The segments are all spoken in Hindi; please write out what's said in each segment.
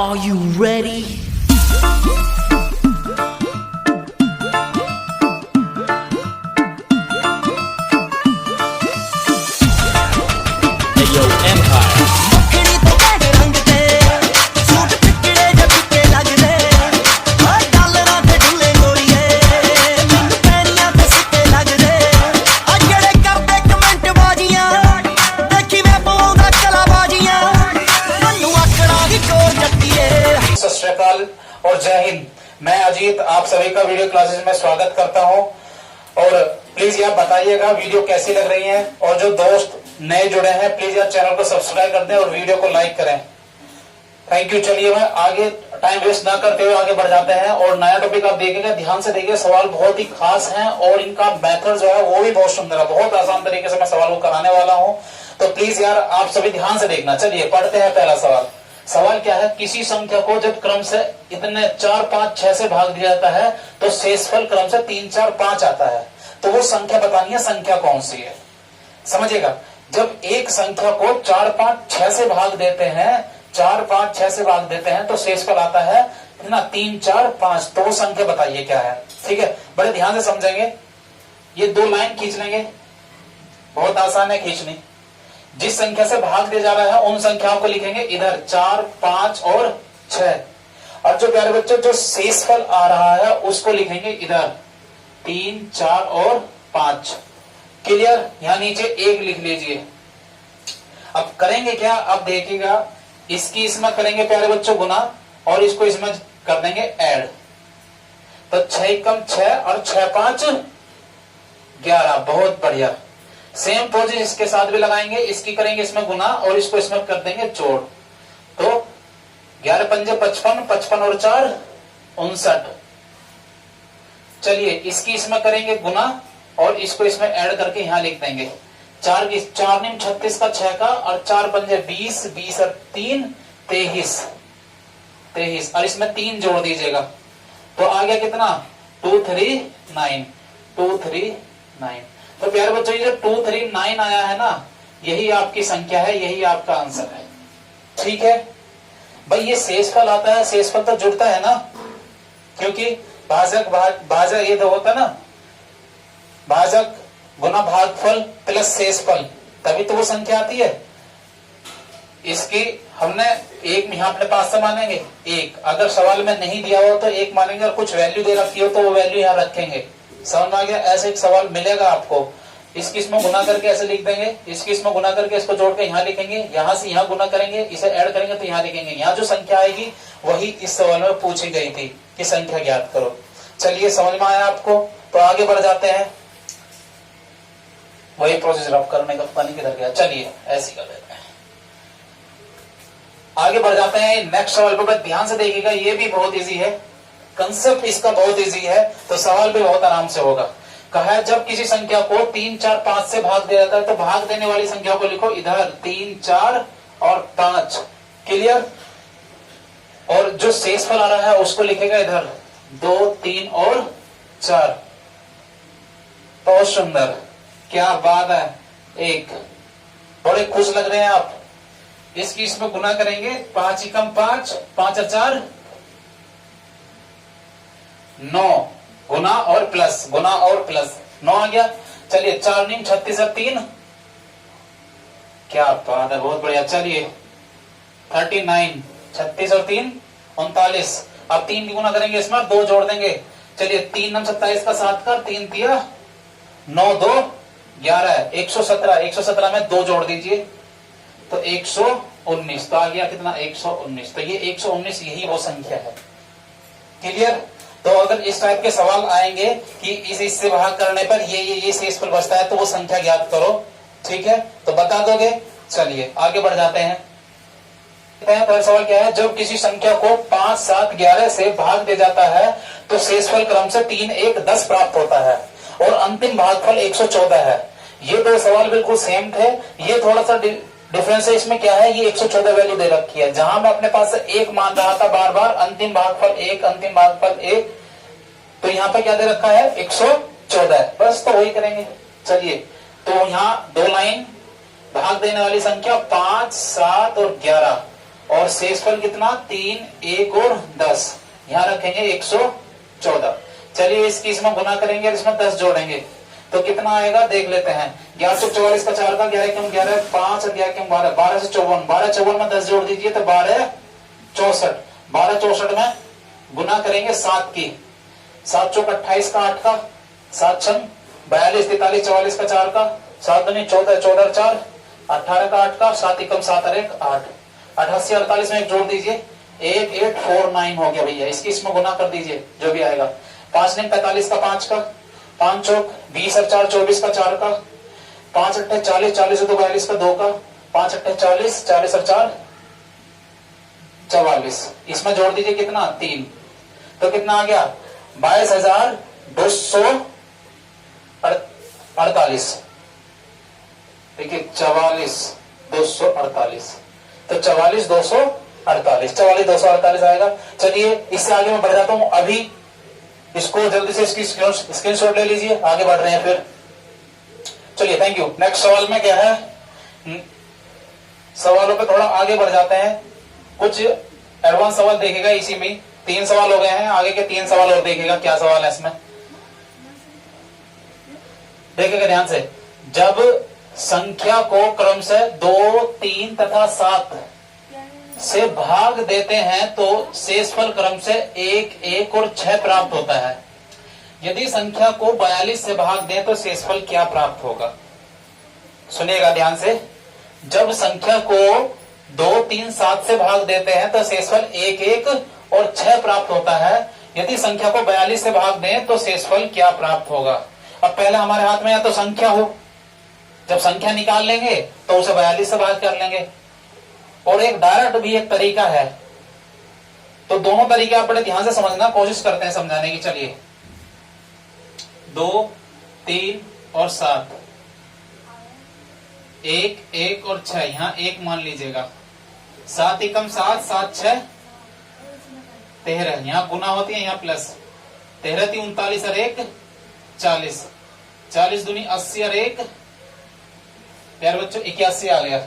Are you ready? Hey yo, Empire. सत श्री अकाल और जय हिंद। मैं अजीत आप सभी का वीडियो क्लासेस में स्वागत करता हूं और प्लीज यार बताइएगा वीडियो कैसी लग रही है और जो दोस्त नए जुड़े हैं प्लीज यार चैनल को सब्सक्राइब कर दें और वीडियो को लाइक करें। Thank you. चलिए मैं आगे टाइम वेस्ट ना करते हुए आगे बढ़ जाते हैं और नया टॉपिक आप देखेंगे, ध्यान से देखिए। सवाल बहुत ही खास हैं और इनका मेथड जो है वो भी बहुत सुंदर है। बहुत आसान तरीके से मैं सवाल को कराने वाला हूं, तो प्लीज यार आप सभी ध्यान से देखना। चलिए पढ़ते हैं पहला सवाल। सवाल क्या है, किसी संख्या को जब क्रम से इतने 4, 5, 6 से भाग दिया जाता है तो शेषफल क्रम से 3, 4, 5 आता है। तो वो संख्या बतानी है, संख्या कौन सी है समझिएगा। जब एक संख्या को 4, 5, 6 से भाग देते हैं, 4, 5, 6 से भाग देते हैं तो शेषफल आता है ना 3, 4, 5। तो वो संख्या बताइए क्या है। ठीक है, बड़े ध्यान से समझेंगे। ये 2 लाइन खींच लेंगे, बहुत आसान है खींचनी। जिस संख्या से भाग दिया जा रहा है उन संख्याओं को लिखेंगे इधर 4, 5 और 6। और जो प्यारे बच्चों जो शेषफल आ रहा है उसको लिखेंगे इधर 3, 4 और 5। क्लियर। यहां नीचे 1 लिख लीजिए। अब करेंगे क्या, अब देखिएगा, इसकी इसमें करेंगे प्यारे बच्चों गुना और इसको इसमें कर देंगे ऐड। तो 6 कम 6 और 6, 5, 11। बहुत बढ़िया। सेम प्रोसेस इसके साथ भी लगाएंगे, इसकी करेंगे इसमें गुना और इसको इसमें कर देंगे जोड़। तो 11 पंजे 55, 55 और 4 59। चलिए इसकी इसमें करेंगे गुना और इसको इसमें ऐड करके यहां लिख देंगे 4 की 4 नीम 36 का 6 का और 4 पंजे 20, 20 और 3 23 और इसमें 3 जोड़ दीजिएगा तो आ गया कितना 239। 239। तो प्यारे बच्चों ये जो 239 आया है ना, यही आपकी संख्या है, यही आपका आंसर है। ठीक है भाई, ये शेषफल आता है, शेषफल तो जुड़ता है ना, क्योंकि भाजक भाजक ये तो होता ना, भाजक गुना भागफल प्लस शेषफल, तभी तो वो संख्या आती है। इसकी हमने एक यहां अपने पास से मानेंगे 1, अगर सवाल में नहीं दिया हो तो 1 मानेंगे और कुछ वैल्यू दे रखी हो तो वो वैल्यू यहां रखेंगे। समझ में आ गया। ऐसे एक सवाल मिलेगा आपको, इसकी इसमें गुना करके ऐसे लिख देंगे, इसकी इसमें गुना करके इसको जोड़ के यहाँ लिखेंगे, यहाँ से यहाँ गुना करेंगे, इसे ऐड करेंगे तो यहाँ लिखेंगे। यहाँ जो संख्या आएगी वही इस सवाल में पूछी गई थी कि संख्या ज्ञात करो। चलिए समझ में आया आपको, तो आगे बढ़ जाते हैं। वही प्रोसेस रब करने का पता नहीं किधर गया। चलिए ऐसे कर देते हैं, आगे बढ़ जाते हैं। नेक्स्ट सवाल पर ध्यान से देखिएगा, ये भी बहुत इजी है, कंसेप्ट इसका बहुत इजी है, तो सवाल भी बहुत आराम से होगा। कहा है जब किसी संख्या को 3, 4, 5 से भाग दिया जाता है तो भाग देने वाली संख्या को लिखो इधर 3, 4 और 5। क्लियर। और जो शेषफल आ रहा है उसको लिखेगा इधर 2, 3 और 4। बहुत सुंदर, क्या बात है। 1 बड़े खुश लग रहे हैं आप। इसकी इसमें गुना करेंगे 5 कम 5, 5 और 4 9। गुना और प्लस, गुना और प्लस 9 आ गया। चलिए 4 नीम 36 और 3, क्या बात है, बहुत बढ़िया। चलिए 39, 36 और 3 39। अब 3 की गुना करेंगे, इसमें 2 जोड़ देंगे। चलिए 3 नम 27 का 7 कर, 3 तिया 9, 2 11, 117। 117 में 2 जोड़ दीजिए तो 119। तो आ गया कितना 119। तो ये 119 यही वो संख्या है। क्लियर। तो अगर इस टाइप के सवाल आएंगे कि इससे भाग करने पर ये शेषफल बचता है तो वो संख्या ज्ञात करो। ठीक है, तो बता दोगे। चलिए आगे बढ़ जाते हैं। पहला सवाल क्या है, जब किसी संख्या को 5, 7, 11 से भाग दिया जाता है तो शेषफल क्रम से 3, 1, 10 प्राप्त होता है और अंतिम भागफल 114 है। ये 2 सवाल बिल्कुल सेम थे। ये थोड़ा सा डिफरेंस है, इसमें क्या है, ये 114 वैल्यू दे रखी है। जहां मैं अपने पास से 1 मान रहा था बार बार, अंतिम भागफल 1, अंतिम भागफल 1, तो यहाँ पे क्या दे रखा है 114। बस तो वही करेंगे। चलिए तो यहाँ 2 लाइन भाग देने वाली संख्या 5, 7 और 11 और शेषफल कितना 3, 1 और 10, यहां रखेंगे 114। चलिए इसकी इसमें गुना करेंगे और इसमें 10 जोड़ेंगे तो कितना आएगा देख लेते हैं। 1144 का 4 का 11 कम 11 5 और 11 कम 12, 12 से 54, 12 54 में 10 जोड़ दीजिए तो 12 64, 12 64 में गुना करेंगे 7 की, 7 चौक 28 का 8 का, 7 छम 42 43 44 का 4 का, 7 दूनी 14 14 4 18 का 8 का, 7 एकम 7 और 1 8, 88 48 में एक जोड़ दीजिए 8849 हो गया भैया। इसकी इसमें गुना कर दीजिए जो भी आएगा। 5 9 45 का 5 का, 5 चौक 20 और 4 24 का 4 का, 5 8 40 40 और 2 42 का 2 का, 5 8 40 40 और 4 44, इसमें जोड़ दीजिए कितना 3, तो कितना आ गया 22,248। देखिए 44,248, तो 44,248, 44,248 आएगा। चलिए इससे आगे मैं बढ़ जाता हूं, अभी इसको जल्दी से इसकी स्क्रीनशॉट ले लीजिए, आगे बढ़ रहे हैं फिर। चलिए थैंक यू। नेक्स्ट सवाल में क्या है, सवालों पे थोड़ा आगे बढ़ जाते हैं, कुछ एडवांस सवाल देखेगा इसी में। 3 सवाल हो गए हैं, आगे के 3 सवाल और देखेगा क्या सवाल है इसमें, देखेगा ध्यान से। जब संख्या को क्रम से 2, 3 तथा 7 से भाग देते हैं तो शेषफल क्रम से 1, 1 और 6 प्राप्त होता है। यदि संख्या को 42 से भाग दें तो शेषफल क्या प्राप्त होगा, सुनिएगा ध्यान से। जब संख्या को 2, 3, 7 से भाग देते हैं तो शेषफल 1, 1 और 6 प्राप्त होता है। यदि संख्या को 42 से भाग दें तो शेषफल क्या प्राप्त होगा। अब पहले हमारे हाथ में या तो संख्या हो, जब संख्या निकाल लेंगे तो उसे 42 से भाग कर लेंगे, और एक डायरेक्ट भी एक तरीका है। तो दोनों तरीके आप बड़े ध्यान से समझना, कोशिश करते हैं समझाने की। चलिए 2, 3 और 7, 1, 1 और 6, यहां 1 मान लीजिएगा। 7 एकम 7, 7 6 13, यहां गुना होती है, यहां प्लस 13 3 39 और 1 40, 40 दूनी 80 और 1 प्यारे बच्चों 81 आ गया।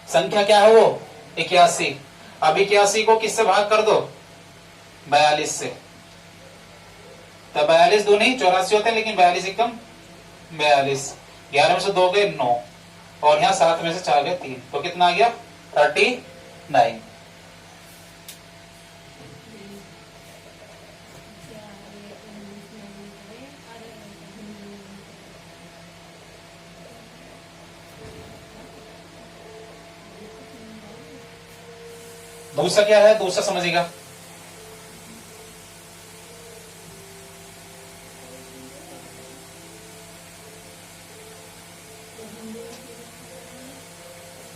संख्या क्या है वो 81। अब 81 को किससे भाग कर दो 42 से, तो 42 दूनी 84 होते हैं, लेकिन 42 एकम 42, 11 में से 2 गए 9 और यहाँ 7 में से 4 गए 3, तो कितना आ गया 39। दूसरा क्या है, दूसरा समझिएगा।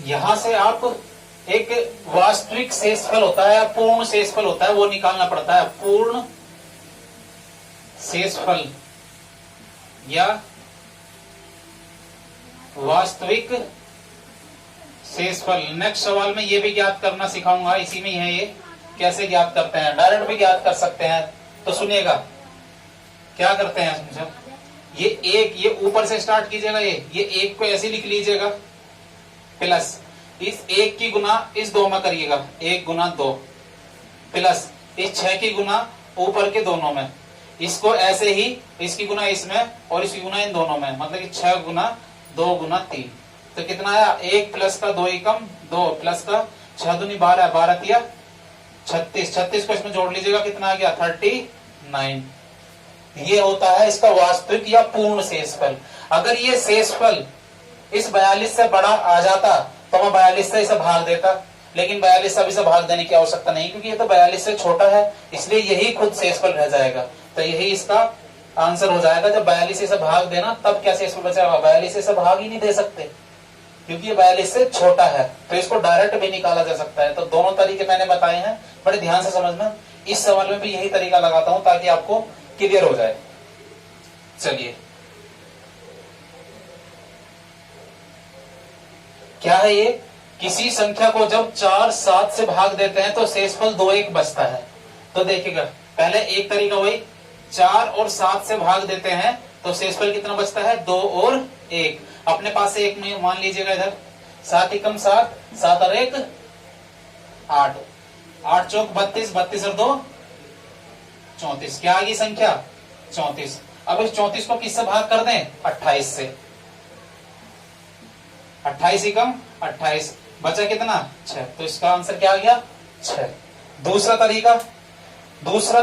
यहां से आप एक वास्तविक शेषफल होता है, पूर्ण शेषफल होता है, वो निकालना पड़ता है। पूर्ण शेषफल या वास्तविक शेषफल। नेक्स्ट सवाल में ये भी ज्ञात करना सिखाऊंगा, इसी में है ये, कैसे ज्ञात करते हैं। डायरेक्ट भी ज्ञात कर सकते हैं, तो सुनिएगा क्या करते हैं। समझो ये एक, ये ऊपर से स्टार्ट कीजिएगा, ये एक को ऐसे लिख लीजिएगा, प्लस इस 1 की गुना इस 2 में करिएगा, 1 गुना 2, प्लस इस 6 की गुना ऊपर के दोनों में, इसको ऐसे ही इसकी गुना इसमें और इसकी गुना इन दोनों में, मतलब कि 6 गुना 2 गुना 3, तो कितना आया 1 प्लस का 2 एकम 2 प्लस का 6 दूनी 12, 12 तिया 36, 36 को इसमें जोड़ लीजिएगा, कितना आ गया 39। ये होता है इसका वास्तविक या पूर्ण शेषफल। अगर ये शेषफल इस 42 से बड़ा आ जाता तो मैं 42 से इसे भाग देता, लेकिन 42 से अब इसे भाग देने की आवश्यकता नहीं, क्योंकि ये तो 42 से छोटा है, इसलिए यही खुद शेषफल रह जाएगा। तो यही इसका आंसर हो जाएगा। जब 42 से भाग देना तब क्या शेषफल बचेगा, 42 से भाग ही नहीं दे सकते क्योंकि ये 42 से छोटा है, तो इसको डायरेक्ट भी निकाला जा सकता है। तो दोनों तरीके मैंने बताए हैं, बड़े ध्यान से समझना। इस सवाल में भी यही तरीका लगाता हूं ताकि आपको क्लियर हो जाए। चलिए क्या है ये, किसी संख्या को जब 4 7 से भाग देते हैं तो शेषफल 2 1 बचता है। तो देखिएगा पहले एक तरीका वही, 4 और 7 से भाग देते हैं तो शेषफल कितना बचता है 2 और 1। अपने पास से 1 मान लीजिएगा इधर, 7 एकम 7, 7 और 1 8, 8 चौक 32, 32 और 2 34। क्या आ गई संख्या? 34। अब इस 34 को किससे भाग कर दें? 28 से। 28 एकम 28, बचा कितना? 6। तो इसका आंसर क्या आ गया? 6। दूसरा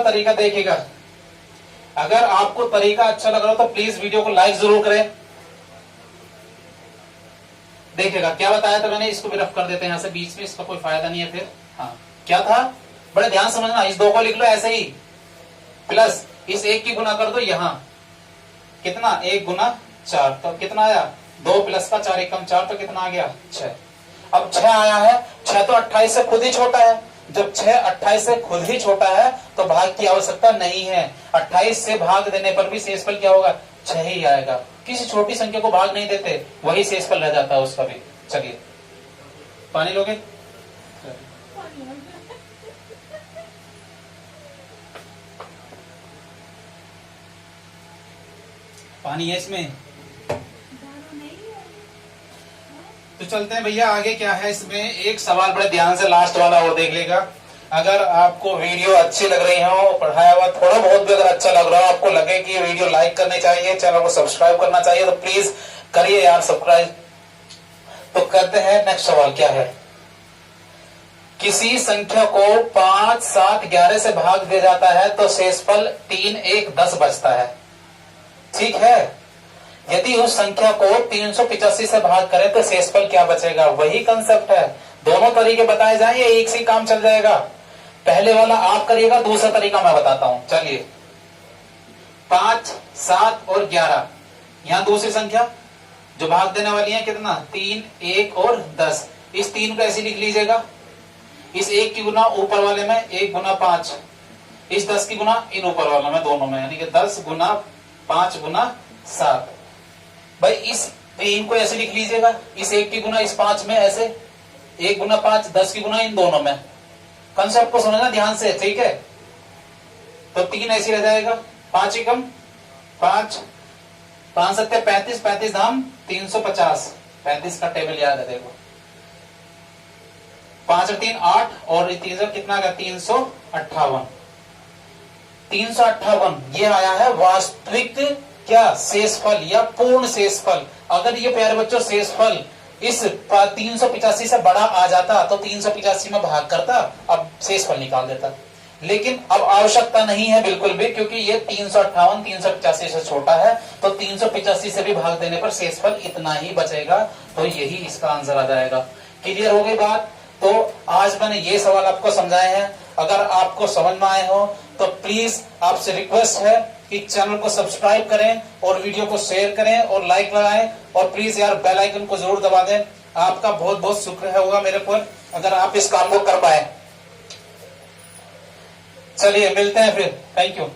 तरीका देखिएगा। अगर आपको तरीका अच्छा लग रहा हो तो प्लीज वीडियो को लाइक जरूर करें। देखिएगा क्या बताया था मैंने, इसको भी रफ कर देते हैं यहां से बीच में, इसका कोई फायदा नहीं है फिर। हाँ, क्या था? बड़े ध्यान समझना, इस 2 को लिख लो ऐसे ही, प्लस इस 1 की गुना कर दो यहां, कितना? 1 गुना 4, तो कितना आया? 2 प्लस का 4 एकम 4, तो कितना आ गया? 6। अब 6 आया है, 6 तो 28 से खुद ही छोटा है। जब 6 28 से खुद ही छोटा है तो भाग की आवश्यकता नहीं है। 28 से भाग देने पर भी शेषफल क्या होगा? 6 ही आएगा। किसी छोटी संख्या को भाग नहीं देते, वही शेषफल रह जाता है उसका भी। चलिए, पानी लोगे? पानी है इसमें? तो चलते हैं भैया आगे। क्या है इसमें? एक सवाल बड़े ध्यान से लास्ट वाला और देख लेगा। अगर आपको वीडियो अच्छी लग रही हो, पढ़ाया हुआ थोड़ा बहुत भी अगर अच्छा लग रहा हो, आपको लगे कि ये वीडियो लाइक करनी चाहिए, चैनल को सब्सक्राइब करना चाहिए, तो प्लीज करिए यार सब्सक्राइब। तो करते हैं नेक्स्ट सवाल। क्या है? किसी संख्या को 5, 7, 11 से भाग दिया जाता है तो शेषफल 3, 1, 10 बचता है। ठीक है। यदि उस संख्या को 385 से भाग करें तो शेषफल क्या बचेगा? वही कंसेप्ट है। दोनों तरीके बताए जाएं या एक से काम चल जाएगा? पहले वाला आप करिएगा, दूसरा तरीका मैं बताता हूं। चलिए, 5, 7 और 11, यहां दूसरी संख्या जो भाग देने वाली है कितना? 3, 1 और 10। इस 3 को ऐसे लिख लीजिएगा, इस 1 की गुना ऊपर वाले में 1 गुना 5, इस 10 की गुना इन ऊपर वाले में दोनों में, यानी कि 10 गुना 5 गुना 7। भाई इस 3 को ऐसे लिख लीजिएगा, इस 1 की गुना इस 5 में ऐसे, 1 गुना 5, 10 की गुना इन दोनों में। कंसेप्ट को समझना ध्यान से, ठीक है? तो 3 ऐसे रह जाएगा, 5 एकम 5, 5 सत्ते 35, 35 धाम 350, 35 का टेबल याद है देखो। 5 और 3 8 और 3 कितना का? 358। 358 ये आया है वास्तविक क्या? शेषफल या पूर्ण शेषफल। अगर ये प्यारे बच्चों शेषफल इस 385 से बड़ा आ जाता तो 385 में भाग करता, अब शेषफल निकाल देता। लेकिन अब आवश्यकता नहीं है बिल्कुल भी, क्योंकि ये 358 385 से छोटा है, तो 385 से भी भाग देने पर शेषफल इतना ही बचेगा। तो यही इसका आंसर आ जाएगा। क्लियर हो गई बात? तो आज मैंने ये सवाल आपको समझाए हैं। अगर आपको समझ में आए हो तो प्लीज आपसे रिक्वेस्ट है कि चैनल को सब्सक्राइब करें और वीडियो को शेयर करें और लाइक लगाएं, और प्लीज यार बेल आइकन को जरूर दबा दें। आपका बहुत बहुत शुक्र होगा मेरे पर अगर आप इस काम को कर पाए। चलिए मिलते हैं फिर, थैंक यू।